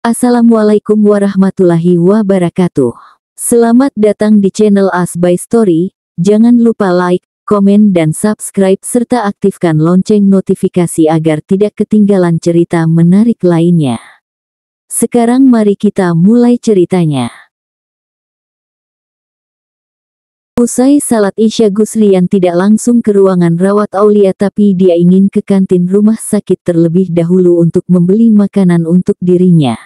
Assalamualaikum warahmatullahi wabarakatuh. Selamat datang di channel As by Story. Jangan lupa like, komen dan subscribe serta aktifkan lonceng notifikasi agar tidak ketinggalan cerita menarik lainnya. Sekarang mari kita mulai ceritanya. Usai salat Isya, Gusrian tidak langsung ke ruangan rawat Aulia, tapi dia ingin ke kantin rumah sakit terlebih dahulu untuk membeli makanan untuk dirinya.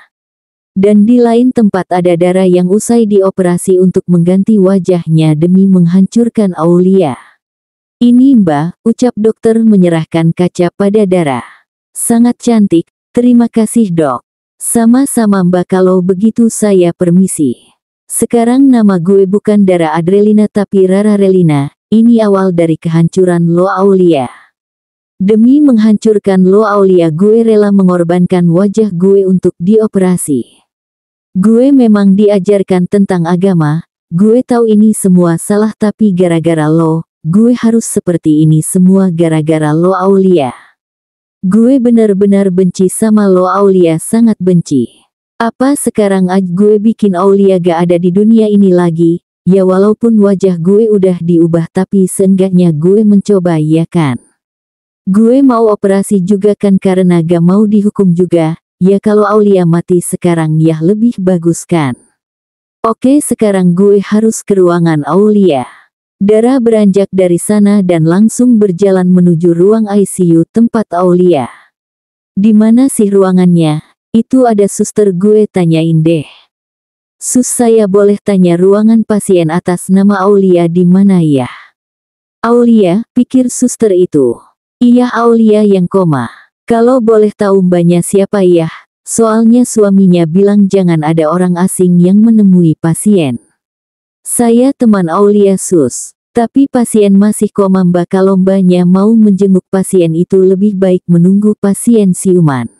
Dan di lain tempat ada Dara yang usai dioperasi untuk mengganti wajahnya demi menghancurkan Aulia. "Ini Mbak," ucap dokter menyerahkan kaca pada Dara. "Sangat cantik, terima kasih dok." "Sama-sama Mbak, kalau begitu saya permisi. Sekarang nama gue bukan Dara Adrelina tapi Rara Relina. Ini awal dari kehancuran lo Aulia. Demi menghancurkan lo Aulia, gue rela mengorbankan wajah gue untuk dioperasi. Gue memang diajarkan tentang agama, gue tahu ini semua salah, tapi gara-gara lo, gue harus seperti ini semua gara-gara lo Aulia. Gue benar-benar benci sama lo Aulia, sangat benci. Apa sekarang aja gue bikin Aulia gak ada di dunia ini lagi? Ya walaupun wajah gue udah diubah, tapi seenggaknya gue mencoba, ya kan? Gue mau operasi juga kan karena gak mau dihukum juga. Ya kalau Aulia mati sekarang ya lebih bagus kan? Oke, sekarang gue harus ke ruangan Aulia." Dara beranjak dari sana dan langsung berjalan menuju ruang ICU tempat Aulia. "Di mana sih ruangannya? Itu ada suster, gue tanyain deh." "Sus, saya boleh tanya ruangan pasien atas nama Aulia di mana ya?" "Aulia?" pikir suster itu. "Iya, Aulia yang koma." "Kalau boleh tahu mbaknya siapa ya? Soalnya suaminya bilang jangan ada orang asing yang menemui pasien." "Saya teman Aulia sus. Tapi pasien masih koma mbak. Kalau mbaknya mau menjenguk pasien itu lebih baik menunggu pasien siuman."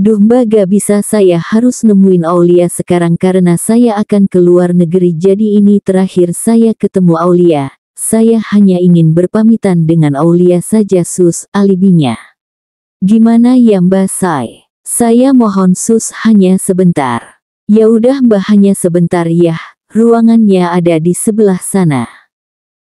"Duh mbak, gak bisa, saya harus nemuin Aulia sekarang karena saya akan ke luar negeri. Jadi ini terakhir saya ketemu Aulia. Saya hanya ingin berpamitan dengan Aulia saja sus, alibinya." "Gimana ya mbak saya mohon sus, hanya sebentar." "Ya udah mbak, hanya sebentar ya, ruangannya ada di sebelah sana."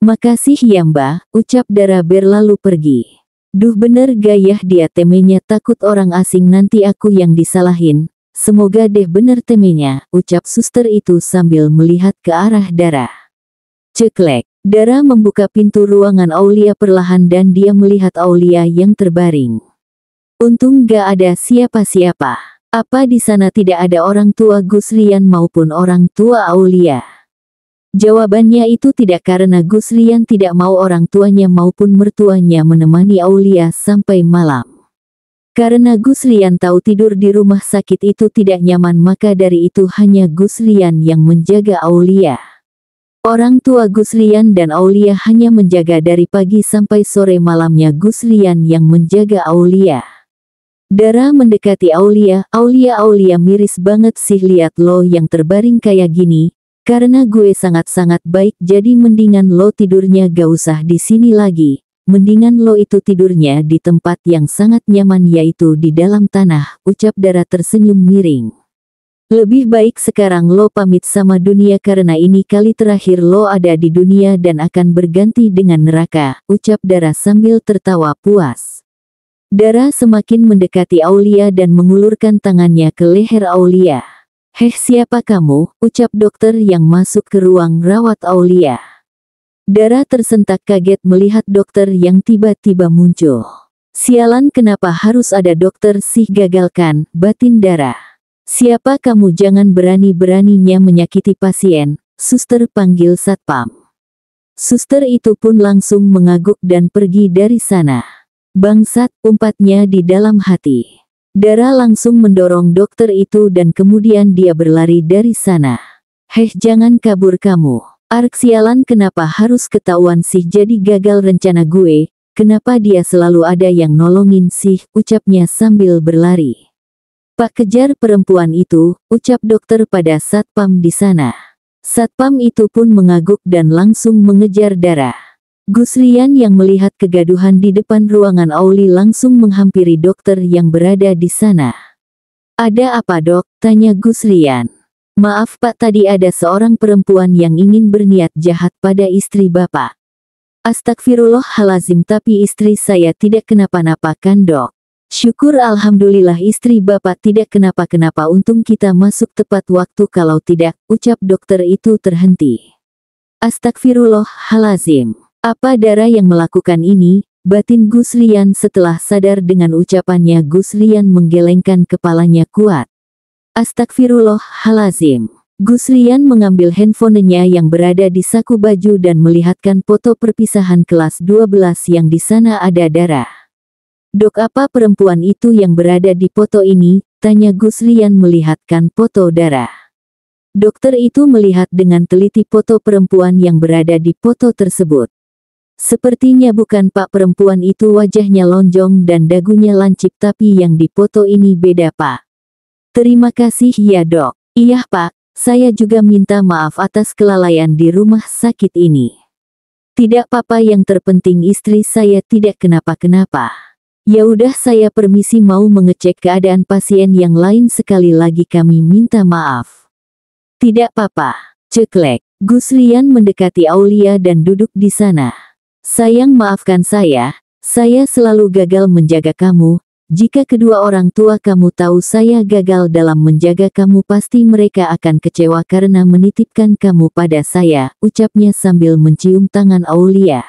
"Makasih ya mbak," ucap Dara berlalu pergi. "Duh bener gayah dia temenya, takut orang asing nanti aku yang disalahin. Semoga deh bener temenya," ucap suster itu sambil melihat ke arah Dara. Ceklek. Dara membuka pintu ruangan Aulia perlahan dan dia melihat Aulia yang terbaring. Untung gak ada siapa-siapa. Apa di sana tidak ada orang tua Gusrian maupun orang tua Aulia? Jawabannya itu tidak, karena Gusrian tidak mau orang tuanya maupun mertuanya menemani Aulia sampai malam. Karena Gusrian tahu tidur di rumah sakit itu tidak nyaman, maka dari itu hanya Gusrian yang menjaga Aulia. Orang tua Gusrian dan Aulia hanya menjaga dari pagi sampai sore, malamnya Gusrian yang menjaga Aulia. Dara mendekati Aulia. Aulia miris banget sih lihat lo yang terbaring kayak gini. Karena gue sangat-sangat baik, jadi mendingan lo tidurnya gak usah di sini lagi. Mendingan lo itu tidurnya di tempat yang sangat nyaman, yaitu di dalam tanah," ucap Dara tersenyum miring. "Lebih baik sekarang lo pamit sama dunia karena ini kali terakhir lo ada di dunia dan akan berganti dengan neraka," ucap Dara sambil tertawa puas. Dara semakin mendekati Aulia dan mengulurkan tangannya ke leher Aulia. "Heh, siapa kamu?" ucap dokter yang masuk ke ruang rawat Aulia. Dara tersentak kaget melihat dokter yang tiba-tiba muncul. "Sialan, kenapa harus ada dokter sih, gagalkan," batin Dara. "Siapa kamu? Jangan berani-beraninya menyakiti pasien." "Suster, panggil satpam." Suster itu pun langsung mengangguk dan pergi dari sana. "Bangsat," umpatnya di dalam hati. Dara langsung mendorong dokter itu dan kemudian dia berlari dari sana. "Heh, jangan kabur kamu. Ark, sialan, kenapa harus ketahuan sih, jadi gagal rencana gue. Kenapa dia selalu ada yang nolongin sih," ucapnya sambil berlari. "Pak, kejar perempuan itu," ucap dokter pada satpam di sana. Satpam itu pun mengangguk dan langsung mengejar Dara. Gusrian yang melihat kegaduhan di depan ruangan Auli langsung menghampiri dokter yang berada di sana. Ada apa dok? Tanya Guslian. Maaf pak, tadi ada seorang perempuan yang ingin berniat jahat pada istri bapak. Astagfirullahalazim, tapi istri saya tidak kenapa-napa kan dok? Syukur alhamdulillah istri bapak tidak kenapa-kenapa, untung kita masuk tepat waktu, kalau tidak, ucap dokter itu terhenti. Astagfirullahalazim. Apa Dara yang melakukan ini? Batin Guslian setelah sadar dengan ucapannya. Guslian menggelengkan kepalanya kuat. Astagfirullahalazim. Guslian mengambil handphonenya yang berada di saku baju dan melihatkan foto perpisahan kelas 12 yang di sana ada Dara. Dok, apa perempuan itu yang berada di foto ini? Tanya Guslian melihatkan foto Dara. Dokter itu melihat dengan teliti foto perempuan yang berada di foto tersebut. Sepertinya bukan pak, perempuan itu wajahnya lonjong dan dagunya lancip, tapi yang di foto ini beda pak. Terima kasih ya dok. Iya pak, saya juga minta maaf atas kelalaian di rumah sakit ini. Tidak apa-apa, yang terpenting istri saya tidak kenapa-kenapa. Ya udah, saya permisi, mau mengecek keadaan pasien yang lain, sekali lagi kami minta maaf. Tidak apa-apa, ceklek. Guslian mendekati Aulia dan duduk di sana. Sayang, maafkan saya selalu gagal menjaga kamu. Jika kedua orang tua kamu tahu saya gagal dalam menjaga kamu, pasti mereka akan kecewa karena menitipkan kamu pada saya, ucapnya sambil mencium tangan Aulia.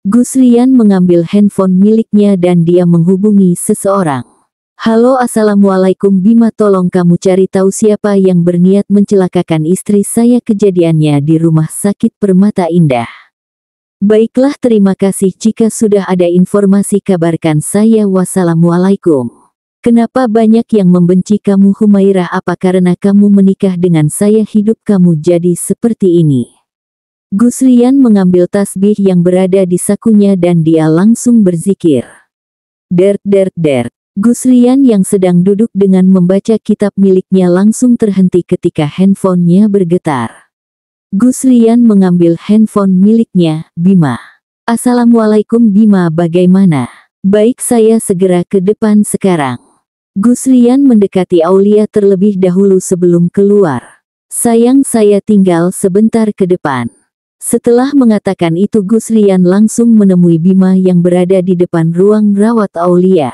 Guslian mengambil handphone miliknya dan dia menghubungi seseorang. Halo, assalamualaikum Bima, tolong kamu cari tahu siapa yang berniat mencelakakan istri saya, kejadiannya di Rumah Sakit Permata Indah. Baiklah, terima kasih, jika sudah ada informasi kabarkan saya. Wassalamualaikum. Kenapa banyak yang membenci kamu Humairah? Apa karena kamu menikah dengan saya hidup kamu jadi seperti ini? Guslian mengambil tasbih yang berada di sakunya dan dia langsung berzikir. Dert dert dert. Guslian yang sedang duduk dengan membaca kitab miliknya langsung terhenti ketika handphonenya bergetar. Guslian mengambil handphone miliknya. Bima. Assalamualaikum Bima, bagaimana? Baik, saya segera ke depan sekarang. Guslian mendekati Aulia terlebih dahulu sebelum keluar. Sayang, saya tinggal sebentar ke depan. Setelah mengatakan itu, Guslian langsung menemui Bima yang berada di depan ruang rawat Aulia.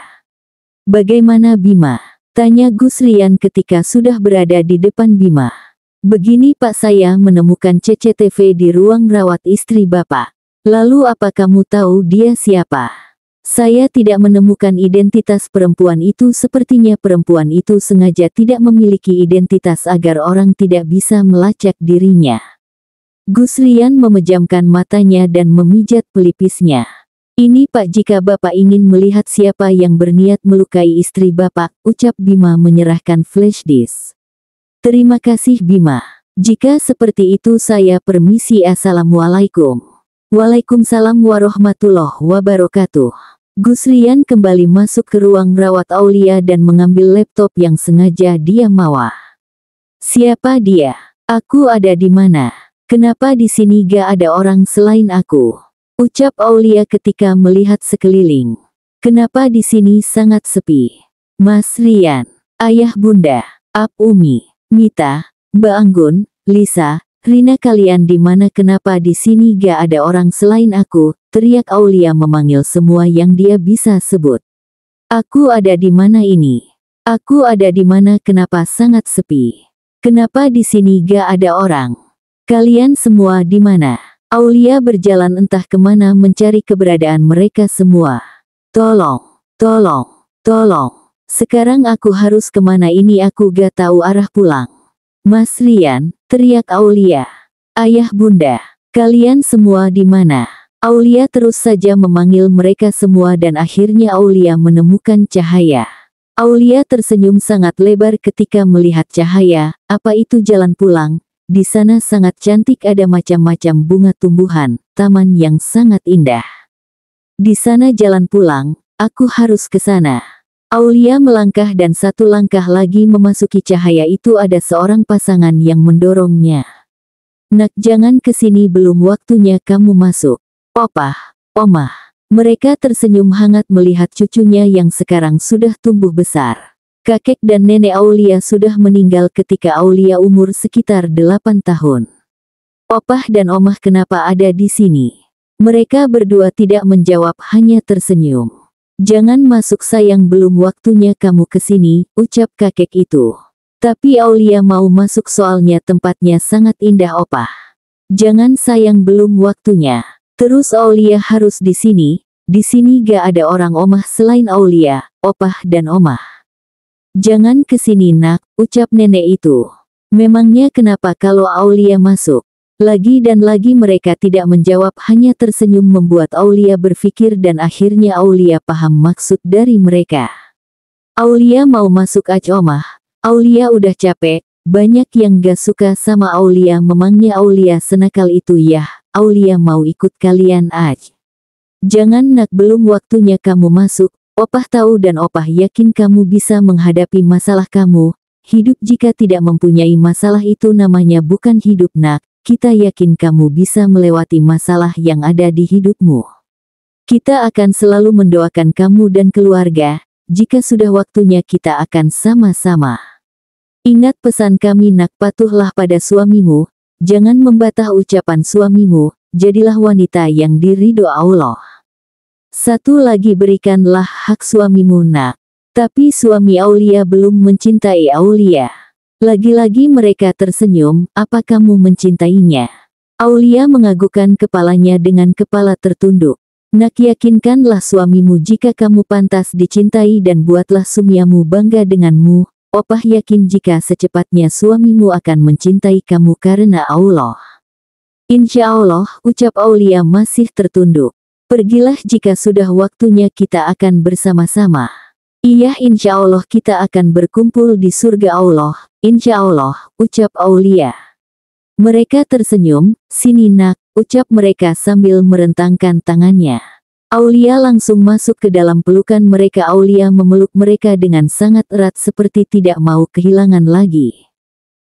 Bagaimana Bima? Tanya Guslian ketika sudah berada di depan Bima. Begini pak, saya menemukan CCTV di ruang rawat istri bapak. Lalu apa kamu tahu dia siapa? Saya tidak menemukan identitas perempuan itu, sepertinya perempuan itu sengaja tidak memiliki identitas agar orang tidak bisa melacak dirinya. Guslian memejamkan matanya dan memijat pelipisnya. Ini pak, jika bapak ingin melihat siapa yang berniat melukai istri bapak, ucap Bima menyerahkan flash disk. Terima kasih Bima. Jika seperti itu saya permisi, assalamualaikum. Waalaikumsalam warahmatullahi wabarakatuh. Guslian kembali masuk ke ruang rawat Aulia dan mengambil laptop yang sengaja dia bawa. Siapa dia? Aku ada di mana? Kenapa di sini gak ada orang selain aku? Ucap Aulia ketika melihat sekeliling. Kenapa di sini sangat sepi? Mas Rian, Ayah Bunda, Ap Umi, Mita, Mbak Anggun, Lisa, Rina, kalian di mana? Kenapa di sini gak ada orang selain aku? Teriak Aulia memanggil semua yang dia bisa sebut. Aku ada di mana ini? Aku ada di mana? Kenapa sangat sepi? Kenapa di sini gak ada orang? Kalian semua di mana? Aulia berjalan entah kemana mencari keberadaan mereka semua. Tolong, tolong, tolong. Sekarang aku harus kemana ini? Aku gak tahu arah pulang. Mas Rian, teriak Aulia. Ayah Bunda, kalian semua di mana? Aulia terus saja memanggil mereka semua dan akhirnya Aulia menemukan Cahaya. Aulia tersenyum sangat lebar ketika melihat Cahaya. Apa itu jalan pulang? Di sana sangat cantik, ada macam-macam bunga tumbuhan, taman yang sangat indah. Di sana jalan pulang, aku harus ke sana. Aulia melangkah dan satu langkah lagi memasuki Cahaya itu ada seorang pasangan yang mendorongnya. Nak, jangan ke sini, belum waktunya kamu masuk. Opah, Omah. Mereka tersenyum hangat melihat cucunya yang sekarang sudah tumbuh besar. Kakek dan nenek Aulia sudah meninggal ketika Aulia umur sekitar 8 tahun. Opah dan Omah kenapa ada di sini? Mereka berdua tidak menjawab, hanya tersenyum. Jangan masuk sayang, belum waktunya kamu kesini, ucap kakek itu. Tapi Aulia mau masuk soalnya tempatnya sangat indah Opah. Jangan sayang, belum waktunya. Terus Aulia harus di sini gak ada orang Omah selain Aulia, Opah dan Omah. Jangan kesini nak, ucap nenek itu. Memangnya kenapa kalau Aulia masuk? Lagi dan lagi mereka tidak menjawab, hanya tersenyum membuat Aulia berpikir dan akhirnya Aulia paham maksud dari mereka. Aulia mau masuk aja Omah. Aulia udah capek, banyak yang gak suka sama Aulia, memangnya Aulia senakal itu ya? Aulia mau ikut kalian aja. Jangan nak, belum waktunya kamu masuk. Opah tahu dan Opah yakin kamu bisa menghadapi masalah kamu. Hidup jika tidak mempunyai masalah itu namanya bukan hidup nak. Kita yakin kamu bisa melewati masalah yang ada di hidupmu. Kita akan selalu mendoakan kamu dan keluarga. Jika sudah waktunya kita akan sama-sama. Ingat pesan kami nak, patuhlah pada suamimu. Jangan membantah ucapan suamimu. Jadilah wanita yang diridho Allah. Satu lagi, berikanlah hak suamimu nak. Tapi suami Aulia belum mencintai Aulia. Lagi-lagi mereka tersenyum, apa kamu mencintainya? Aulia menganggukkan kepalanya dengan kepala tertunduk. Nak, yakinkanlah suamimu jika kamu pantas dicintai dan buatlah suamimu bangga denganmu. Opah yakin jika secepatnya suamimu akan mencintai kamu karena Allah. Insya Allah, ucap Aulia masih tertunduk. Pergilah, jika sudah waktunya kita akan bersama-sama. Iya, insya Allah kita akan berkumpul di surga Allah. Insya Allah, ucap Aulia. Mereka tersenyum, sini nak, ucap mereka sambil merentangkan tangannya. Aulia langsung masuk ke dalam pelukan mereka. Aulia memeluk mereka dengan sangat erat seperti tidak mau kehilangan lagi.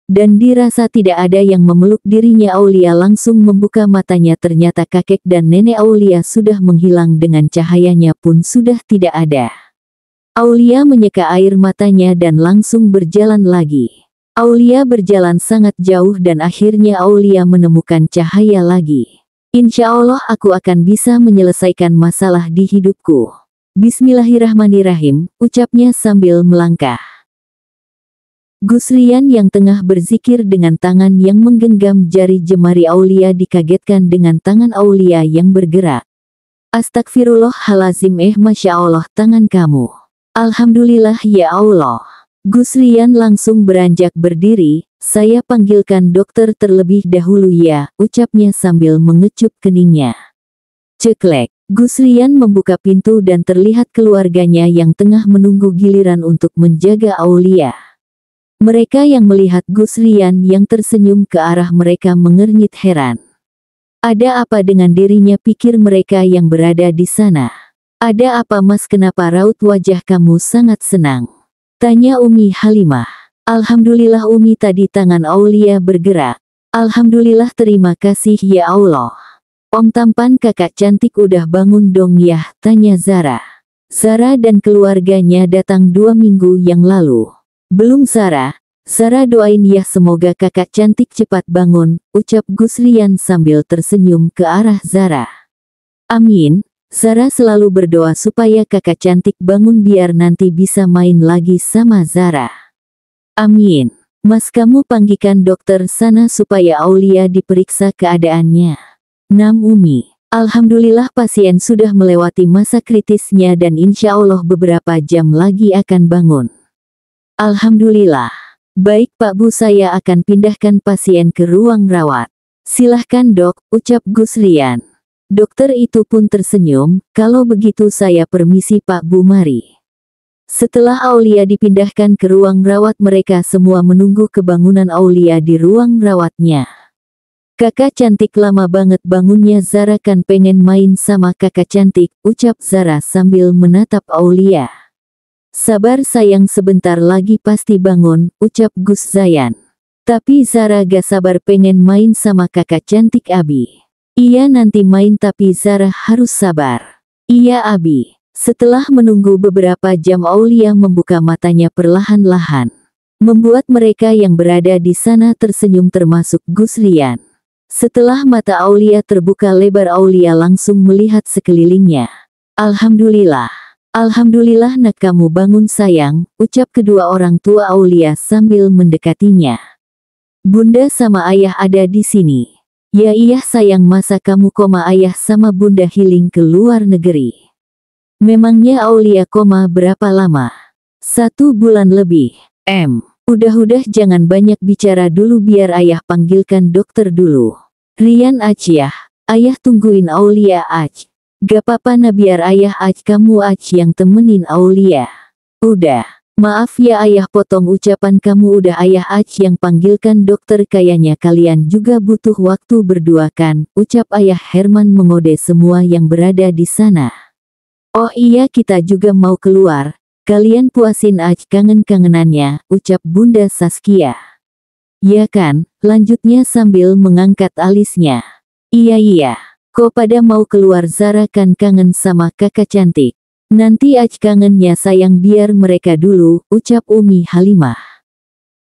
Dan dirasa tidak ada yang memeluk dirinya. Aulia langsung membuka matanya, ternyata kakek dan nenek Aulia sudah menghilang, dengan cahayanya pun sudah tidak ada. Aulia menyeka air matanya dan langsung berjalan lagi. Aulia berjalan sangat jauh dan akhirnya Aulia menemukan cahaya lagi. Insya Allah aku akan bisa menyelesaikan masalah di hidupku. Bismillahirrahmanirrahim, ucapnya sambil melangkah. Guslian yang tengah berzikir dengan tangan yang menggenggam jari jemari Aulia dikagetkan dengan tangan Aulia yang bergerak. Astagfirullahalazim, Masya Allah tangan kamu. Alhamdulillah ya Allah. Guslian langsung beranjak berdiri, saya panggilkan dokter terlebih dahulu ya, ucapnya sambil mengecup keningnya. Ceklek, Guslian membuka pintu dan terlihat keluarganya yang tengah menunggu giliran untuk menjaga Aulia. Mereka yang melihat Guslian yang tersenyum ke arah mereka mengernyit heran. Ada apa dengan dirinya, pikir mereka yang berada di sana. Ada apa mas, kenapa raut wajah kamu sangat senang? Tanya Umi Halimah. Alhamdulillah Umi, tadi tangan Aulia bergerak. Alhamdulillah, terima kasih ya Allah. Om tampan kakak cantik udah bangun dong ya, tanya Zara. Zara dan keluarganya datang 2 minggu yang lalu. Belum Zara. Zara doain ya semoga kakak cantik cepat bangun, ucap Guslian sambil tersenyum ke arah Zara. Amin. Zara selalu berdoa supaya kakak cantik bangun biar nanti bisa main lagi sama Zara. Amin. Mas, kamu panggilkan dokter sana supaya Aulia diperiksa keadaannya. Nam Umi. Alhamdulillah pasien sudah melewati masa kritisnya dan insya Allah beberapa jam lagi akan bangun. Alhamdulillah. Baik Pak Bu, saya akan pindahkan pasien ke ruang rawat. Silahkan dok, ucap Guslian. Dokter itu pun tersenyum, kalau begitu saya permisi Pak Bu, mari. Setelah Aulia dipindahkan ke ruang rawat, mereka semua menunggu kebangunan Aulia di ruang rawatnya. Kakak cantik lama banget bangunnya, Zara kan pengen main sama kakak cantik, ucap Zara sambil menatap Aulia. Sabar sayang, sebentar lagi pasti bangun, ucap Gus Zayan. Tapi Zara gak sabar pengen main sama kakak cantik Abi. Iya nanti main tapi Zara harus sabar. Iya Abi. Setelah menunggu beberapa jam, Aulia membuka matanya perlahan-lahan. Membuat mereka yang berada di sana tersenyum termasuk Guslian. Setelah mata Aulia terbuka lebar, Aulia langsung melihat sekelilingnya. Alhamdulillah. Alhamdulillah nak, kamu bangun sayang, ucap kedua orang tua Aulia sambil mendekatinya. Bunda sama ayah ada di sini. Ya iya sayang, masa kamu ayah sama bunda healing ke luar negeri? Memangnya Aulia berapa lama? 1 bulan lebih. Udah jangan banyak bicara dulu, biar ayah panggilkan dokter dulu. Rian Aciah, ayah tungguin Aulia Ac. Gak apa-apa nah, biar ayah Ac kamu Ac yang temenin Aulia. Udah. Maaf ya ayah, potong ucapan kamu, udah ayah Ac yang panggilkan dokter, kayaknya kalian juga butuh waktu berdua kan, ucap ayah Herman mengode semua yang berada di sana. Oh iya, kita juga mau keluar, kalian puasin Ac kangen-kangenannya, ucap Bunda Saskia. Ya kan, lanjutnya sambil mengangkat alisnya. Iya, kok pada mau keluar, Zara kan kangen sama kakak cantik. Nanti Ac kangennya sayang, biar mereka dulu, ucap Umi Halimah.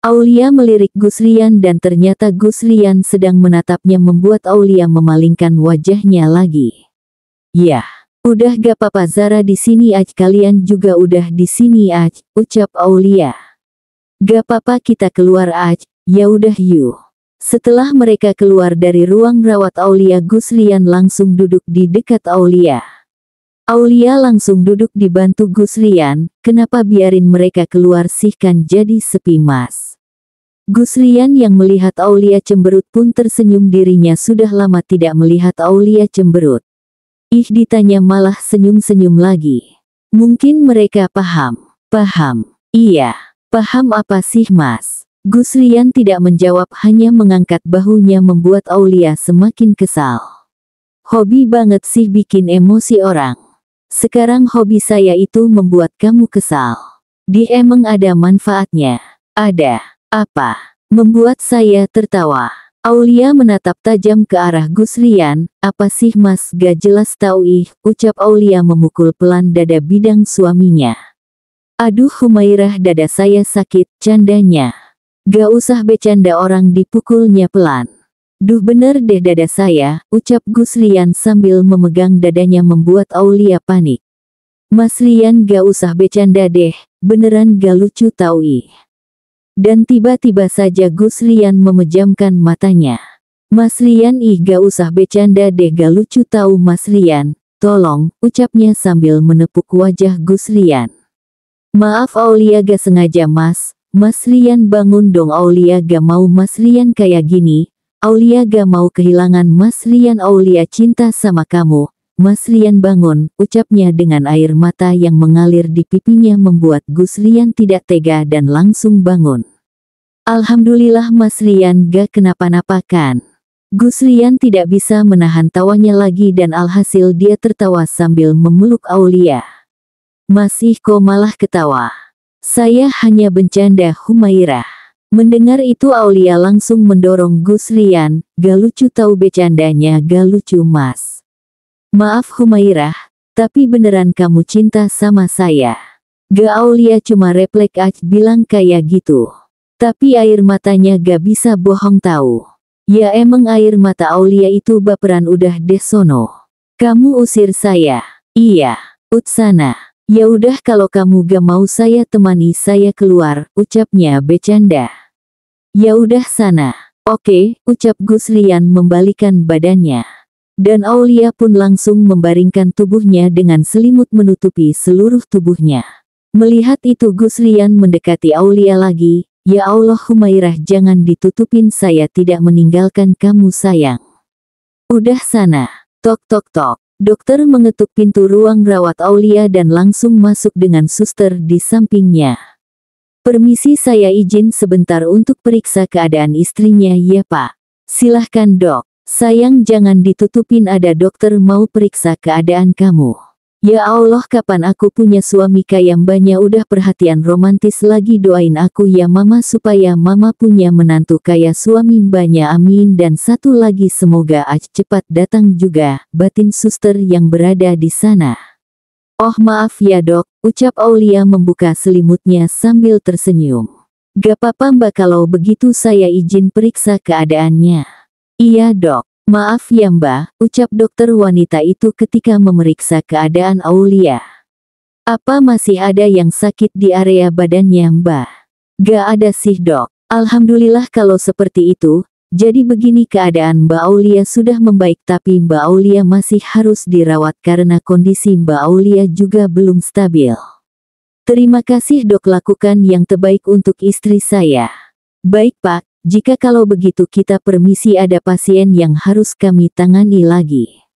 Aulia melirik Guslian dan ternyata Guslian sedang menatapnya, membuat Aulia memalingkan wajahnya lagi. Yah, udah gak apa-apa Zara di sini Ac, kalian juga udah di sini Ac, ucap Aulia. Gak apa-apa kita keluar Ac, ya udah yuk. Setelah mereka keluar dari ruang rawat Aulia, Guslian langsung duduk di dekat Aulia. Aulia langsung duduk dibantu Guslian, kenapa biarin mereka keluar sih, kan jadi sepi mas. Guslian yang melihat Aulia cemberut pun tersenyum, dirinya sudah lama tidak melihat Aulia cemberut. Ih, ditanya malah senyum-senyum lagi. Mungkin mereka paham. Iya, paham apa sih mas? Guslian tidak menjawab, hanya mengangkat bahunya, membuat Aulia semakin kesal. Hobi banget sih bikin emosi orang. Sekarang hobi saya itu membuat kamu kesal. Dia emang ada manfaatnya? Ada. Apa? Membuat saya tertawa. Aulia menatap tajam ke arah Guslian. Apa sih mas, gak jelas tau ih, ucap Aulia memukul pelan dada bidang suaminya. Aduh Humairah, dada saya sakit, candanya. Gak usah bercanda orang dipukulnya pelan. Duh bener deh dada saya, ucap Guslian sambil memegang dadanya, membuat Aulia panik. Mas Lian gak usah bercanda deh, beneran gak lucu tau ih. Dan tiba-tiba saja Guslian memejamkan matanya. Mas Lian ih gak usah bercanda deh, gak lucu tau Mas Lian, tolong, ucapnya sambil menepuk wajah Guslian. Maaf Aulia gak sengaja mas, Mas Lian bangun dong, Aulia gak mau Mas Lian kayak gini. Aulia gak mau kehilangan Mas Lian, Aulia cinta sama kamu. Mas Lian bangun, ucapnya dengan air mata yang mengalir di pipinya, membuat Guslian tidak tega dan langsung bangun. Alhamdulillah Mas Lian gak kenapa-napa kan? Guslian tidak bisa menahan tawanya lagi dan alhasil dia tertawa sambil memeluk Aulia. Masih kok malah ketawa? Saya hanya bercanda Humairah. Mendengar itu Aulia langsung mendorong Guslian, gak lucu tahu bercandanya, gak lucu mas. Maaf Humairah, tapi beneran kamu cinta sama saya? Gak, Aulia cuma refleks aja bilang kayak gitu. Tapi air matanya gak bisa bohong tahu. Ya emang air mata Aulia itu baperan udah deh sono. Kamu usir saya? Iya, utsana. Ya udah kalau kamu gak mau saya temani saya keluar, ucapnya bercanda. Ya udah sana. Oke, ucap Guslian membalikan badannya. Dan Aulia pun langsung membaringkan tubuhnya dengan selimut menutupi seluruh tubuhnya. Melihat itu Guslian mendekati Aulia lagi. Ya Allah Humairah, jangan ditutupin, saya tidak meninggalkan kamu sayang. Udah sana. Tok tok tok. Dokter mengetuk pintu ruang rawat Aulia dan langsung masuk dengan suster di sampingnya. Permisi, saya izin sebentar untuk periksa keadaan istrinya. Ya pak. Silahkan dok. Sayang jangan ditutupin, ada dokter mau periksa keadaan kamu. Ya Allah, kapan aku punya suami kayak mbaknya, udah perhatian romantis lagi, doain aku ya mama supaya mama punya menantu kayak suami mbaknya, amin. Dan satu lagi semoga Ac cepat datang juga, batin suster yang berada di sana. Oh maaf ya dok, ucap Aulia membuka selimutnya sambil tersenyum. Gak apa-apa mbak, kalau begitu saya izin periksa keadaannya. Iya dok. Maaf ya mbak, ucap dokter wanita itu ketika memeriksa keadaan Aulia. Apa masih ada yang sakit di area badannya mbak? Gak ada sih dok. Alhamdulillah kalau seperti itu. Jadi begini, keadaan Mbak Aulia sudah membaik tapi Mbak Aulia masih harus dirawat karena kondisi Mbak Aulia juga belum stabil. Terima kasih dok, lakukan yang terbaik untuk istri saya. Baik pak, jika kalau begitu kita permisi, ada pasien yang harus kami tangani lagi.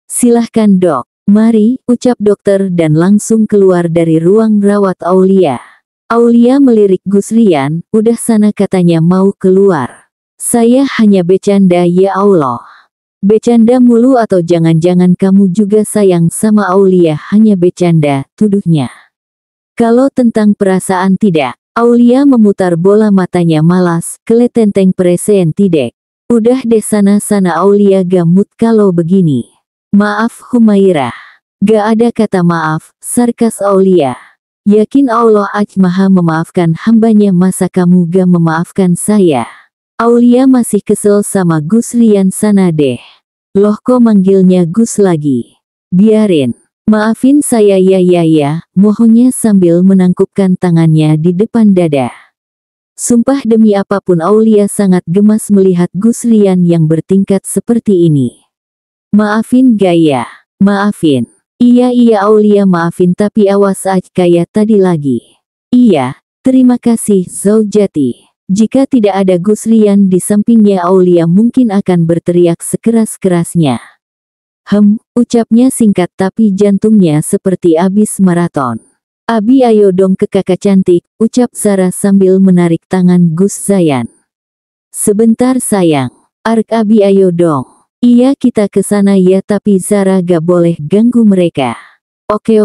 Silahkan dok, mari, ucap dokter dan langsung keluar dari ruang rawat Aulia. Aulia melirik Gusrian, udah sana katanya mau keluar. Saya hanya bercanda ya Allah. Bercanda mulu atau jangan-jangan kamu juga sayang sama Aulia? Hanya bercanda, tuduhnya. Kalau tentang perasaan tidak. Aulia memutar bola matanya malas, keletenteng peresen tidak. Udah deh sana-sana Aulia, gamut kalau begini. Maaf Humairah. Gak ada kata maaf, sarkas Aulia. Yakin Allah Maha memaafkan hambanya, masa kamu gak memaafkan saya? Aulia masih kesel sama Gusrian sana deh. Loh kok manggilnya Gus lagi? Biarin. Maafin saya ya, mohonnya sambil menangkupkan tangannya di depan dada. Sumpah demi apapun Aulia sangat gemas melihat Gusrian yang bertingkat seperti ini. Maafin gaya, maafin. Iya Aulia maafin, tapi awas aja kayak tadi lagi. Iya, terima kasih Zaujati. Jika tidak ada Gusrian di sampingnya Aulia mungkin akan berteriak sekeras-kerasnya. Ucapnya singkat tapi jantungnya seperti abis maraton. Abi ayo dong ke kakak cantik, ucap Zara sambil menarik tangan Gus Zayan. Sebentar sayang, Ark Abi ayo dong. Iya kita ke sana ya, tapi Zara gak boleh ganggu mereka. Oke,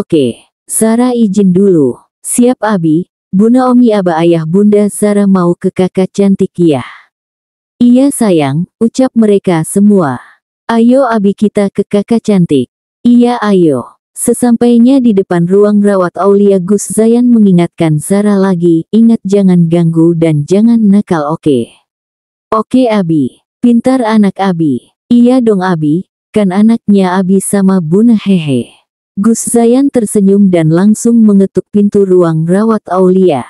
Zara izin dulu. Siap Abi, Bunda Omi Aba ayah bunda Zara mau ke kakak cantik ya. Iya sayang, ucap mereka semua. Ayo Abi kita ke kakak cantik. Iya ayo. Sesampainya di depan ruang rawat Aulia, Gus Zayan mengingatkan Zara lagi, ingat jangan ganggu dan jangan nakal oke? Oke Abi. Pintar anak Abi. Iya dong Abi, kan anaknya Abi sama Buna hehe. Gus Zayan tersenyum dan langsung mengetuk pintu ruang rawat Aulia.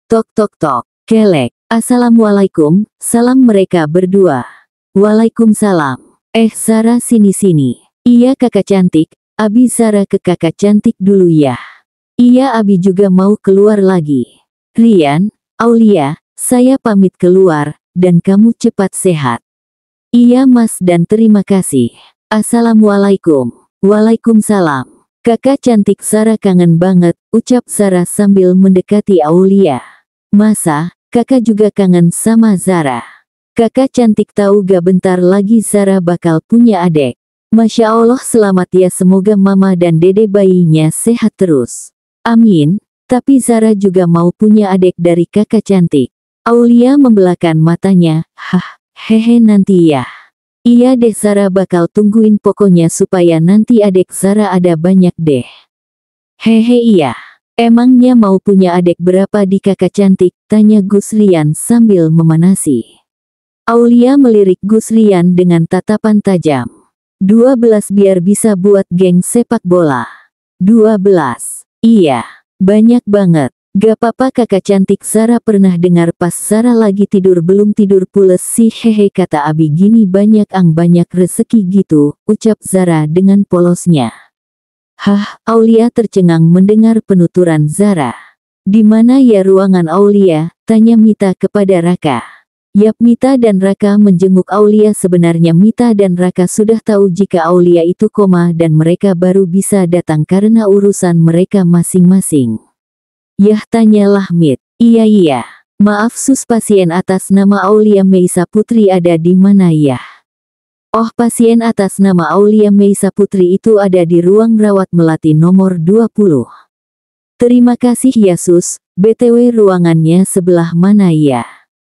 Tok tok tok, kelek. Assalamualaikum, salam mereka berdua. Waalaikumsalam. Zara sini. Iya kakak cantik, Abi Zara ke kakak cantik dulu ya. Iya Abi juga mau keluar lagi. Rian, Aulia, saya pamit keluar, dan kamu cepat sehat. Iya mas dan terima kasih. Assalamualaikum. Waalaikumsalam. Kakak cantik Zara kangen banget, ucap Zara sambil mendekati Aulia. Masa, kakak juga kangen sama Zara? Kakak cantik tahu gak bentar lagi Zara bakal punya adik. Masya Allah selamat ya, semoga mama dan dede bayinya sehat terus. Amin, tapi Zara juga mau punya adik dari kakak cantik. Aulia membelahkan matanya, hehe nanti ya. Iya deh Zara bakal tungguin pokoknya supaya nanti adik Zara ada banyak deh. Hehe iya. Emangnya mau punya adik berapa di kakak cantik? Tanya Gusrian sambil memanasi. Aulia melirik Gusrian dengan tatapan tajam. 12 biar bisa buat geng sepak bola. 12. Iya, banyak banget. Gak apa-apa kakak cantik. Zara pernah dengar pas Zara lagi tidur belum tidur pules sih hehe, kata Abi gini banyak rezeki gitu, ucap Zara dengan polosnya. Aulia tercengang mendengar penuturan Zara. Di mana ya ruangan Aulia? Tanya Mita kepada Raka. Yap, Mita dan Raka menjenguk Aulia. Sebenarnya Mita dan Raka sudah tahu jika Aulia itu koma dan mereka baru bisa datang karena urusan mereka masing-masing. Yah, tanyalah Mit. Iya. Maaf sus, pasien atas nama Aulia Meisa Putri ada di mana ya? Oh, pasien atas nama Aulia Meisa Putri itu ada di ruang rawat Melati nomor 20. Terima kasih ya sus, BTW ruangannya sebelah mana ya?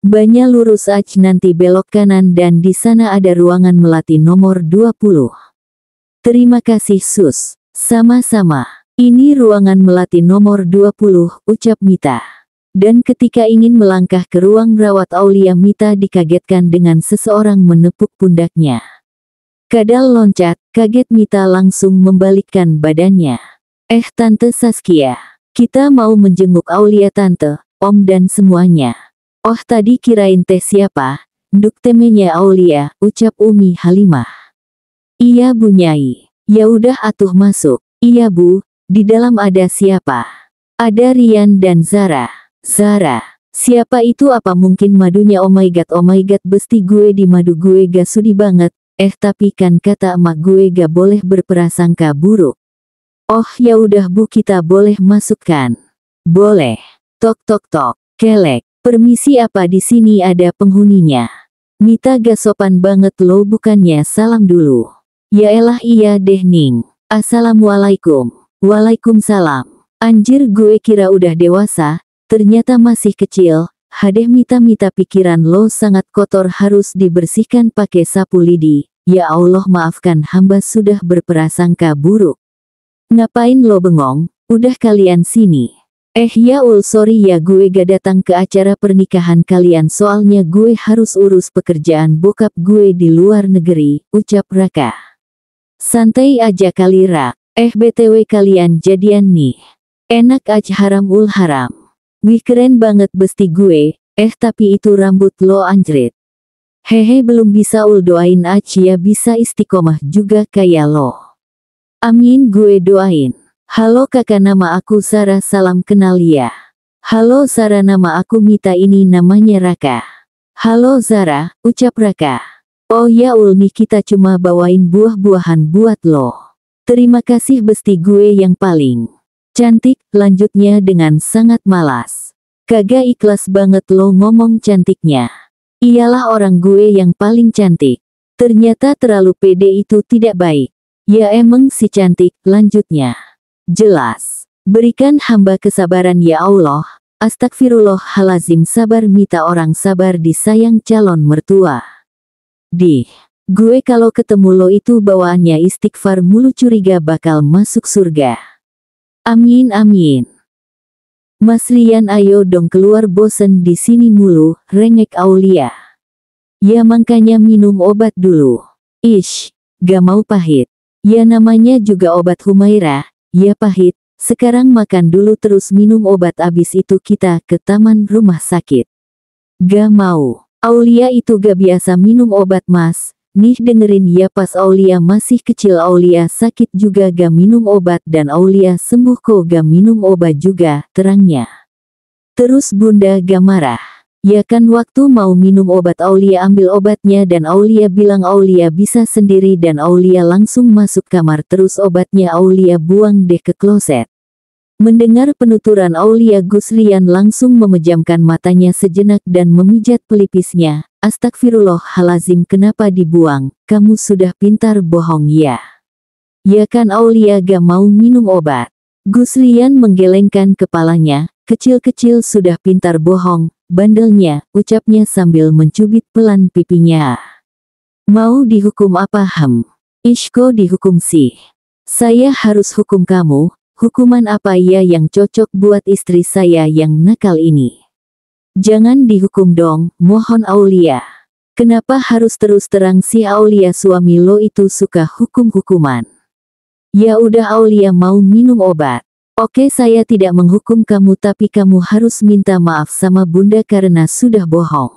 Banyak lurus aja nanti belok kanan dan di sana ada ruangan Melati nomor 20. Terima kasih sus. Sama-sama. Ini ruangan melati nomor 20, ucap Mita. Dan ketika ingin melangkah ke ruang rawat Aulia, Mita dikagetkan dengan seseorang menepuk pundaknya. Kadal loncat, kaget Mita langsung membalikkan badannya. Tante Saskia. Kita mau menjenguk Aulia Tante, Om dan semuanya. Oh tadi kirain teh siapa? Nduk temenya Aulia, ucap Umi Halimah. Iya Bu Nyai. Ya udah atuh masuk. Iya Bu, di dalam ada siapa? Ada Rian dan Zara. Zara. Siapa itu? Apa mungkin madunya? Oh my god besti gue di madu gue gak sudi banget. Tapi kan kata emak gue gak boleh berprasangka buruk. Oh ya udah Bu, kita boleh masuk kan? Boleh. Tok tok tok. Kelek. Permisi, apa di sini ada penghuninya? Mita gak sopan banget loh, bukannya salam dulu. Ya elah iya deh Ning. Assalamualaikum. Waalaikumsalam. Anjir, gue kira udah dewasa, ternyata masih kecil. Hadeh Mita pikiran lo sangat kotor, harus dibersihkan pakai sapu lidi. Ya Allah maafkan hamba sudah berprasangka buruk. Ngapain lo bengong? Udah kalian sini. Ya sorry ya, gue gak datang ke acara pernikahan kalian soalnya gue harus urus pekerjaan bokap gue di luar negeri, ucap Raka. Santai aja kali Rak. BTW kalian jadian nih. Enak aja, haram ul haram. Wih keren banget besti gue, tapi itu rambut lo anjrit. Hehe belum bisa ul, doain aja ya bisa istiqomah juga kayak lo. Amin, gue doain. Halo kakak, nama aku Sarah, salam kenal ya. Halo Sarah, nama aku Mita, ini namanya Raka. Halo Zara, ucap Raka. Oh ya ul nih, kita cuma bawain buah-buahan buat lo. Terima kasih besti gue yang paling cantik, lanjutnya dengan sangat malas. Kagak ikhlas banget lo ngomong cantiknya. Iyalah orang gue yang paling cantik. Ternyata terlalu pede itu tidak baik. Ya emang si cantik, lanjutnya. Jelas. Berikan hamba kesabaran ya Allah. Astagfirullahalazim, sabar Mita, orang sabar disayang calon mertua. Gue kalau ketemu lo itu bawaannya istighfar mulu, curiga bakal masuk surga. Amin amin. Mas Rian ayo dong keluar, bosen di sini mulu, rengek Aulia. Ya makanya minum obat dulu. Ish, gak mau pahit. Ya namanya juga obat Humaira, ya pahit. Sekarang makan dulu terus minum obat, abis itu kita ke taman rumah sakit. Gak mau. Aulia itu gak biasa minum obat mas. Nih dengerin ya, pas Aulia masih kecil Aulia sakit juga gak minum obat, dan Aulia sembuh kok gak minum obat juga, terangnya. Terus bunda gak marah. Ya kan waktu mau minum obat Aulia ambil obatnya dan Aulia bilang Aulia bisa sendiri dan Aulia langsung masuk kamar, terus obatnya Aulia buang deh ke kloset. Mendengar penuturan Aulia, Gus Rian langsung memejamkan matanya sejenak dan memijat pelipisnya. Astagfirullahalazim, kenapa dibuang? Kamu sudah pintar bohong ya? Ya kan Aulia gak mau minum obat. Gus Rian menggelengkan kepalanya. Kecil-kecil sudah pintar bohong, bandelnya, ucapnya sambil mencubit pelan pipinya. Mau dihukum apa Ishko dihukum sih. Saya harus hukum kamu. Hukuman apa ya yang cocok buat istri saya yang nakal ini? Jangan dihukum dong, mohon Aulia. Kenapa harus terus terang si Aulia, suami lo itu suka hukum-hukuman. Ya udah Aulia mau minum obat. Oke, saya tidak menghukum kamu, tapi kamu harus minta maaf sama bunda karena sudah bohong.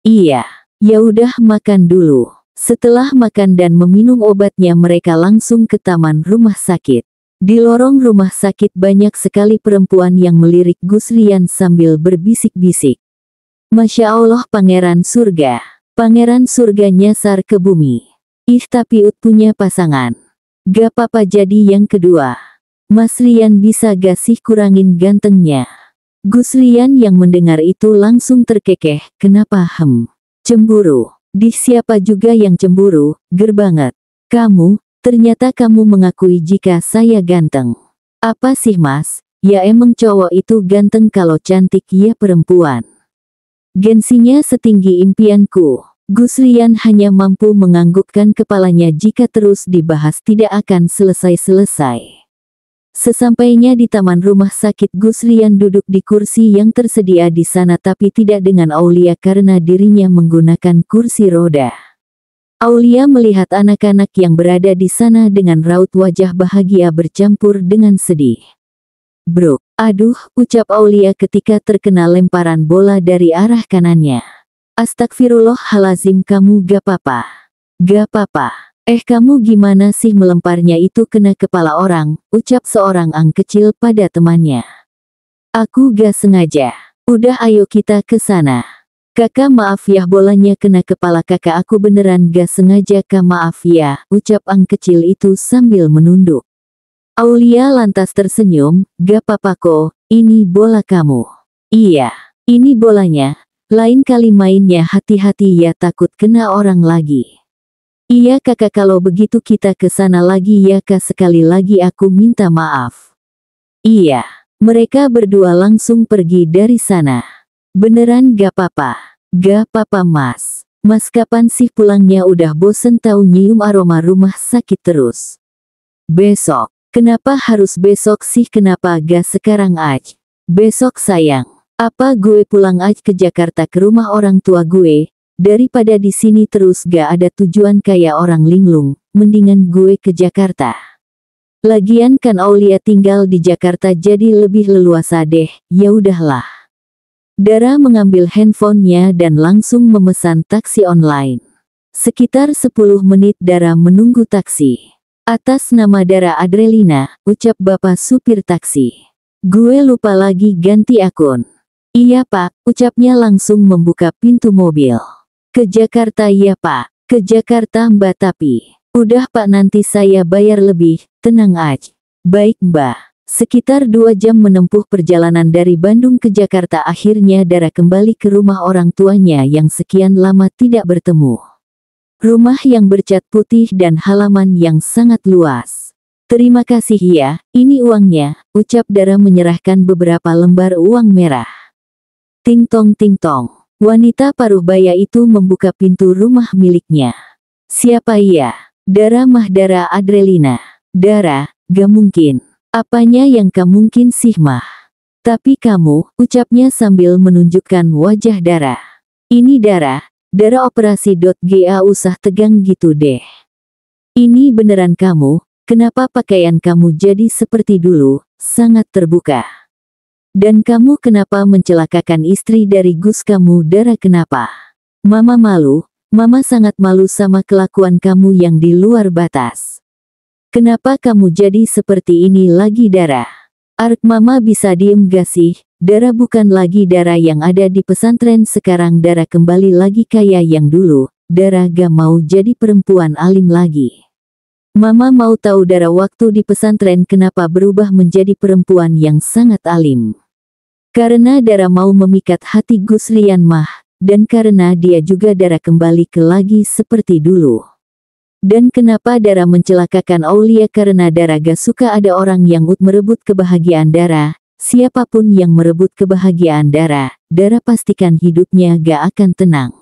Iya, ya udah makan dulu. Setelah makan dan meminum obatnya mereka langsung ke taman rumah sakit. Di lorong rumah sakit banyak sekali perempuan yang melirik Gus Rian sambil berbisik-bisik. Masya Allah, pangeran surga. Pangeran surga nyasar ke bumi. Tapi Ut punya pasangan. Gak apa-apa jadi yang kedua. Mas Rian bisa gak sih kurangin gantengnya? Gus Rian yang mendengar itu langsung terkekeh. Kenapa cemburu? Siapa juga yang cemburu? Ger banget. Kamu. Ternyata kamu mengakui jika saya ganteng. Apa sih mas? Ya emang cowok itu ganteng kalau cantik ya perempuan. Gengsinya setinggi impianku. Gus Rian hanya mampu menganggukkan kepalanya, jika terus dibahas tidak akan selesai-selesai. Sesampainya di taman rumah sakit, Guslian duduk di kursi yang tersedia di sana tapi tidak dengan Aulia karena dirinya menggunakan kursi roda. Aulia melihat anak-anak yang berada di sana dengan raut wajah bahagia bercampur dengan sedih. "Bro, aduh," ucap Aulia ketika terkena lemparan bola dari arah kanannya. "Astagfirullahalazim, kamu gak apa-apa?" "Gak apa-apa." Kamu gimana sih, melemparnya itu kena kepala orang," ucap seorang ang kecil pada temannya. "Aku gak sengaja." "Udah ayo kita ke sana." "Kakak maaf ya, bolanya kena kepala kakak, aku beneran gak sengaja kak, maaf ya," ucap ang kecil itu sambil menunduk. Aulia lantas tersenyum, "Gak apa-apa kok, ini bola kamu." "Iya, ini bolanya, lain kali mainnya hati-hati ya, takut kena orang lagi." "Iya kakak, kalau begitu kita ke sana lagi ya kak, sekali lagi aku minta maaf." "Iya." Mereka berdua langsung pergi dari sana. "Beneran gak apa-apa?" "Gak apa-apa mas. Mas kapan sih pulangnya, udah bosen tahu nyium aroma rumah sakit terus." "Besok." "Kenapa harus besok sih, kenapa gak sekarang aja?" "Besok sayang." "Apa gue pulang aja ke Jakarta ke rumah orang tua gue? Daripada di sini terus gak ada tujuan kayak orang linglung, mendingan gue ke Jakarta. Lagian kan Aulia tinggal di Jakarta jadi lebih leluasa deh." "Ya udahlah." Dara mengambil handphonenya dan langsung memesan taksi online. Sekitar 10 menit Dara menunggu taksi. "Atas nama Dara Adrelina," ucap bapak supir taksi. "Gue lupa lagi ganti akun." "Iya pak," ucapnya langsung membuka pintu mobil. "Ke Jakarta ya pak?" "Ke Jakarta mbak, tapi..." "Udah pak, nanti saya bayar lebih, tenang aja." "Baik mbak." Sekitar 2 jam menempuh perjalanan dari Bandung ke Jakarta, akhirnya Dara kembali ke rumah orang tuanya yang sekian lama tidak bertemu. Rumah yang bercat putih dan halaman yang sangat luas. "Terima kasih ya, ini uangnya," ucap Dara menyerahkan beberapa lembar uang merah. Ting tong ting tong. Wanita paruh baya itu membuka pintu rumah miliknya. "Siapa ya?" "Dara mah, Dara Adrelina." "Dara, gak mungkin." "Apanya yang gak mungkin sih mah?" "Tapi kamu," ucapnya sambil menunjukkan wajah Dara. "Ini Dara, Dara operasi.ga." "Usah tegang gitu deh. Ini beneran kamu, kenapa pakaian kamu jadi seperti dulu, sangat terbuka? Dan kamu kenapa mencelakakan istri dari Gus kamu?" "Dara kenapa? Mama malu, mama sangat malu sama kelakuan kamu yang di luar batas." "Kenapa kamu jadi seperti ini lagi Dara? Ark, mama bisa diem gak sih?" Dara bukan lagi Dara yang ada di pesantren, sekarang Dara kembali lagi kayak yang dulu. Dara gak mau jadi perempuan alim lagi. Mama mau tahu Dara waktu di pesantren kenapa berubah menjadi perempuan yang sangat alim. Karena Dara mau memikat hati Guslian mah, dan karena dia juga Dara kembali ke lagi seperti dulu. Dan kenapa Dara mencelakakan Aulia? Karena Dara gak suka ada orang yang merebut kebahagiaan Dara. Siapapun yang merebut kebahagiaan Dara, Dara pastikan hidupnya gak akan tenang.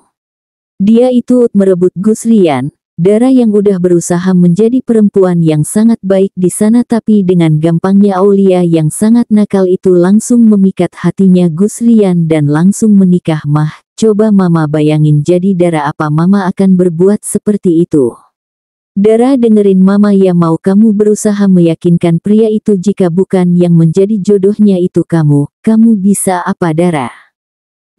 Dia itu merebut Guslian, Dara yang udah berusaha menjadi perempuan yang sangat baik di sana, tapi dengan gampangnya Aulia yang sangat nakal itu langsung memikat hatinya Guslian dan langsung menikah mah. Coba mama bayangin jadi Dara, apa mama akan berbuat seperti itu? "Dara dengerin mama ya, mau kamu berusaha meyakinkan pria itu jika bukan yang menjadi jodohnya itu kamu bisa apa Dara?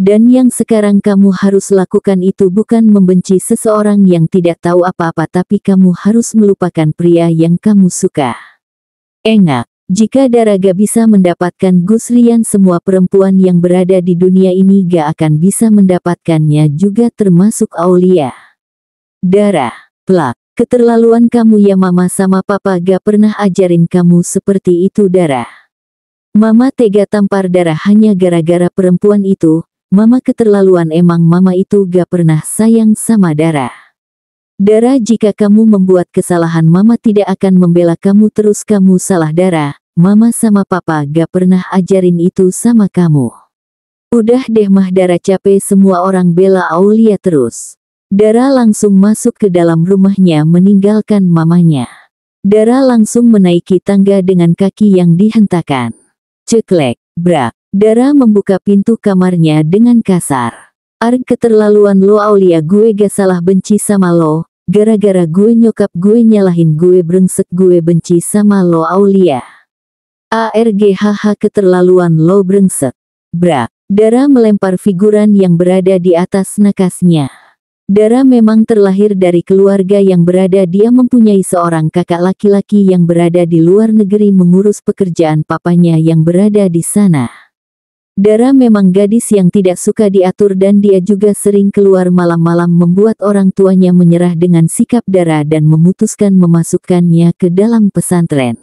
Dan yang sekarang kamu harus lakukan itu bukan membenci seseorang yang tidak tahu apa-apa, tapi kamu harus melupakan pria yang kamu suka." Engak, jika Dara gak bisa mendapatkan Guslian, semua perempuan yang berada di dunia ini gak akan bisa mendapatkannya juga, termasuk Aulia. "Dara, plak, keterlaluan kamu ya, mama sama papa gak pernah ajarin kamu seperti itu Dara. Mama tega tampar Dara hanya gara-gara perempuan itu. Mama keterlaluan, emang mama itu gak pernah sayang sama Dara. Dara, jika kamu membuat kesalahan mama tidak akan membela kamu terus, kamu salah Dara. Mama sama papa gak pernah ajarin itu sama kamu. Udah deh mah Dara, capek semua orang bela Aulia terus." Dara langsung masuk ke dalam rumahnya meninggalkan mamanya. Dara langsung menaiki tangga dengan kaki yang dihentakkan. Ceklek, brak. Dara membuka pintu kamarnya dengan kasar. Arg, keterlaluan lo Aulia, gue gak salah benci sama lo. Gara-gara gue nyokap gue nyalahin gue, brengsek, gue benci sama lo Aulia. ARGHH, keterlaluan lo brengsek. Brak. Dara melempar figuran yang berada di atas nakasnya. Dara memang terlahir dari keluarga yang berada, dia mempunyai seorang kakak laki-laki yang berada di luar negeri mengurus pekerjaan papanya yang berada di sana. Dara memang gadis yang tidak suka diatur dan dia juga sering keluar malam-malam membuat orang tuanya menyerah dengan sikap Dara dan memutuskan memasukkannya ke dalam pesantren.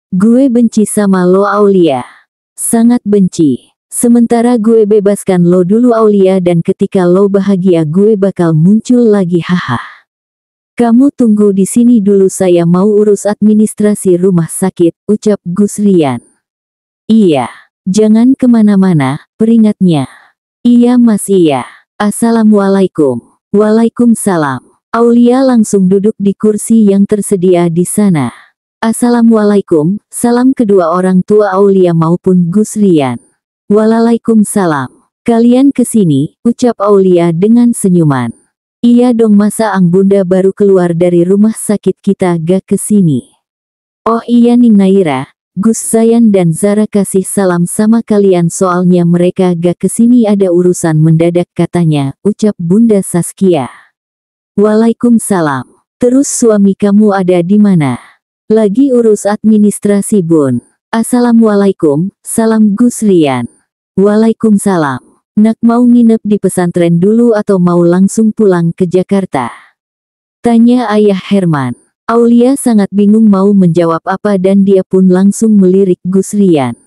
Gue benci sama lo Aulia. Sangat benci. Sementara gue bebaskan lo dulu Aulia, dan ketika lo bahagia gue bakal muncul lagi, haha. Kamu tunggu di sini dulu, saya mau urus administrasi rumah sakit, ucap Gus Rian. Iya, jangan kemana-mana, peringatnya. Iya mas, iya. Assalamualaikum. Waalaikumsalam. Aulia langsung duduk di kursi yang tersedia di sana. Assalamualaikum, salam kedua orang tua Aulia maupun Gus Rian. Waalaikumsalam. Kalian kesini, ucap Aulia dengan senyuman. Iya dong, masa ang bunda baru keluar dari rumah sakit kita gak kesini. Oh iya Ning Naira, Gus Zayan dan Zara kasih salam sama kalian, soalnya mereka gak kesini ada urusan mendadak katanya, ucap Bunda Saskia. Waalaikumsalam. Terus suami kamu ada di mana? Lagi urus administrasi bun. Assalamualaikum, salam Gus Rian. Waalaikumsalam. Nak mau nginep di pesantren dulu atau mau langsung pulang ke Jakarta? Tanya ayah Herman. Aulia sangat bingung mau menjawab apa dan dia pun langsung melirik Gus Rian.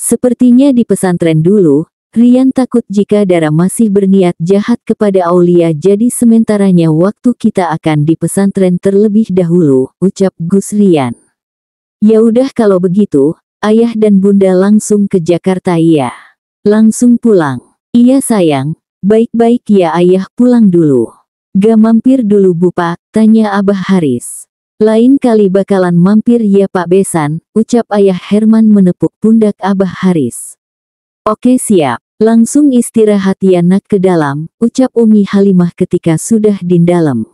Sepertinya di pesantren dulu, Rian takut jika Dara masih berniat jahat kepada Aulia, jadi sementaranya waktu kita akan di pesantren terlebih dahulu, ucap Gus Rian. Ya udah kalau begitu, ayah dan bunda langsung ke Jakarta ya. Langsung pulang. Iya sayang, baik-baik ya ayah, pulang dulu. Gak mampir dulu bu pak, tanya Abah Haris. Lain kali bakalan mampir ya Pak Besan, ucap ayah Herman menepuk pundak Abah Haris. Oke siap, langsung istirahat ya nak ke dalam, ucap Umi Halimah ketika sudah di dalam.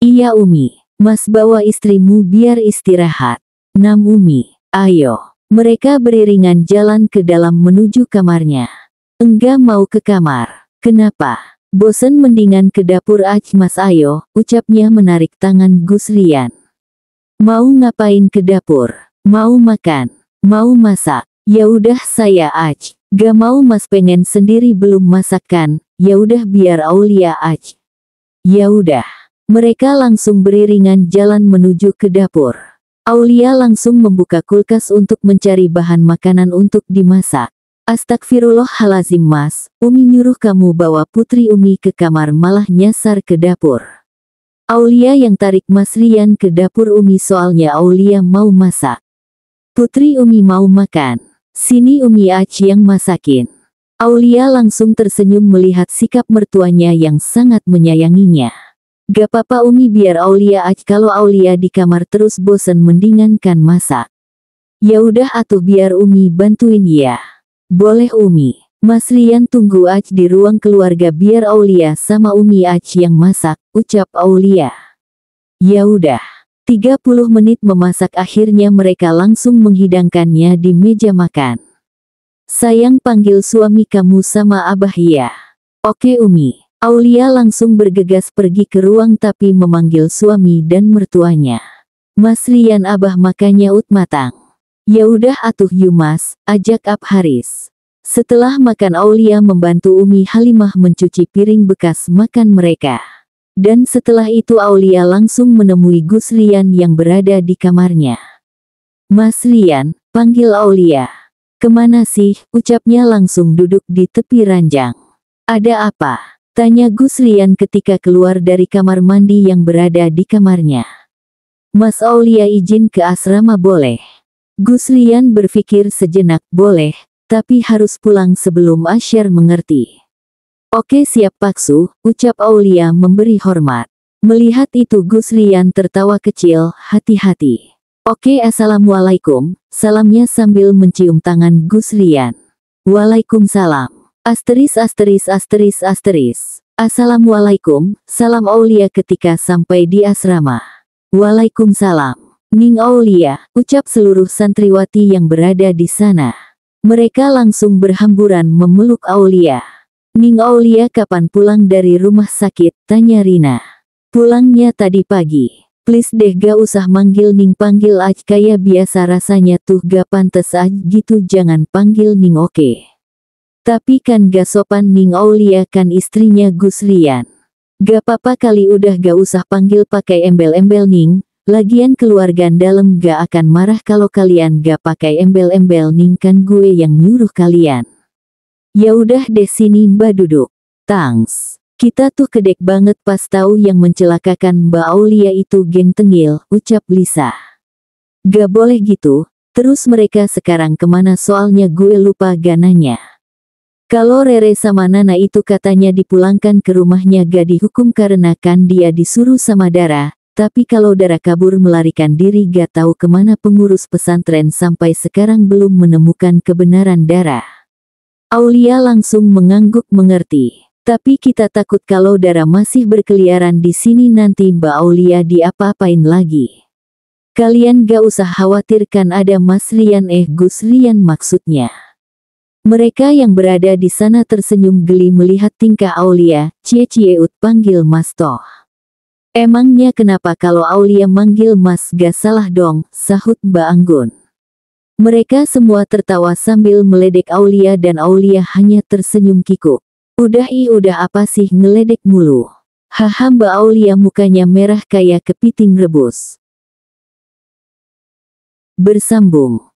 Iya Umi, mas bawa istrimu biar istirahat. Nam Umi, ayo. Mereka beriringan jalan ke dalam menuju kamarnya. Enggak mau ke kamar. Kenapa? Bosen, mendingan ke dapur aj mas, ayo, ucapnya menarik tangan Gus Rian. Mau ngapain ke dapur? Mau makan? Mau masak? Ya udah saya aj. Gak mau mas, pengen sendiri belum masakan. Ya udah biar Aulia aj. Ya udah. Mereka langsung beriringan jalan menuju ke dapur. Aulia langsung membuka kulkas untuk mencari bahan makanan untuk dimasak. Astagfirullahalazim mas, Umi nyuruh kamu bawa putri Umi ke kamar malah nyasar ke dapur. Aulia yang tarik Mas Rian ke dapur Umi soalnya Aulia mau masak. Putri Umi mau makan. Sini Umi aj yang masakin. Aulia langsung tersenyum melihat sikap mertuanya yang sangat menyayanginya. Gak apa-apa Umi, biar Aulia aj, kalau Aulia di kamar terus bosen mendingan kan masak. Ya udah atuh biar Umi bantuin ya. Boleh Umi. Mas Rian tunggu aj di ruang keluarga biar Aulia sama Umi aj yang masak, ucap Aulia. Ya udah. 30 menit memasak, akhirnya mereka langsung menghidangkannya di meja makan. Sayang, panggil suami kamu sama Abah ya. Oke Umi. Aulia langsung bergegas pergi ke ruang tapi memanggil suami dan mertuanya. Mas Rian, Abah makanya ut matang. Ya udah atuh yu mas, ajak Ab Haris. Setelah makan Aulia membantu Umi Halimah mencuci piring bekas makan mereka. Dan setelah itu Aulia langsung menemui Gus Rian yang berada di kamarnya. Mas Rian, panggil Aulia. Kemana sih, ucapnya langsung duduk di tepi ranjang. Ada apa? Tanya Gus Rian ketika keluar dari kamar mandi yang berada di kamarnya. Mas Aulia izin ke asrama boleh? Gus Rian berpikir sejenak, boleh, tapi harus pulang sebelum Asyar mengerti. Oke siap Paksu, ucap Aulia memberi hormat. Melihat itu Gus Rian tertawa kecil, hati-hati. Oke, assalamualaikum, salamnya sambil mencium tangan Gus Rian. Waalaikumsalam. Asteris asteris asteris asteris. Assalamualaikum, salam Aulia ketika sampai di asrama. Waalaikumsalam. Ning Aulia, ucap seluruh santriwati yang berada di sana. Mereka langsung berhamburan memeluk Aulia. Ning Aulia kapan pulang dari rumah sakit, tanya Rina. Pulangnya tadi pagi. Please deh gak usah manggil Ning, panggil aj kayak biasa, rasanya tuh gak pantes aj gitu, jangan panggil Ning oke. Tapi kan gak sopan, Ning Aulia kan istrinya Gus Rian. Gak apa-apa kali, udah gak usah panggil pakai embel-embel Ning. Lagian keluarga dalam gak akan marah kalau kalian gak pakai embel-embel Ning, kan gue yang nyuruh kalian. Ya udah deh, sini Mbak duduk. Thanks. Kita tuh kedek banget pas tahu yang mencelakakan Mbak Aulia itu geng tengil, ucap Lisa. Gak boleh gitu, terus mereka sekarang kemana, soalnya gue lupa gananya. Kalau Rere sama Nana itu katanya dipulangkan ke rumahnya gak dihukum karena kan dia disuruh sama Dara, tapi kalau Dara kabur melarikan diri gak tahu kemana, pengurus pesantren sampai sekarang belum menemukan kebenaran Dara. Aulia langsung mengangguk mengerti. Tapi kita takut kalau Dara masih berkeliaran di sini nanti Mbak Aulia diapa-apain lagi. Kalian gak usah khawatir, kan ada Mas Rian, Gus Rian maksudnya. Mereka yang berada di sana tersenyum geli melihat tingkah Aulia. Cie-cieut panggil Mas toh. Emangnya kenapa kalau Aulia manggil Mas, gak salah dong, sahut Mbak Anggun. Mereka semua tertawa sambil meledek Aulia dan Aulia hanya tersenyum kikuk. Udah apa sih ngeledek mulu. Haha, Mbak Aulia mukanya merah kayak kepiting rebus. Bersambung.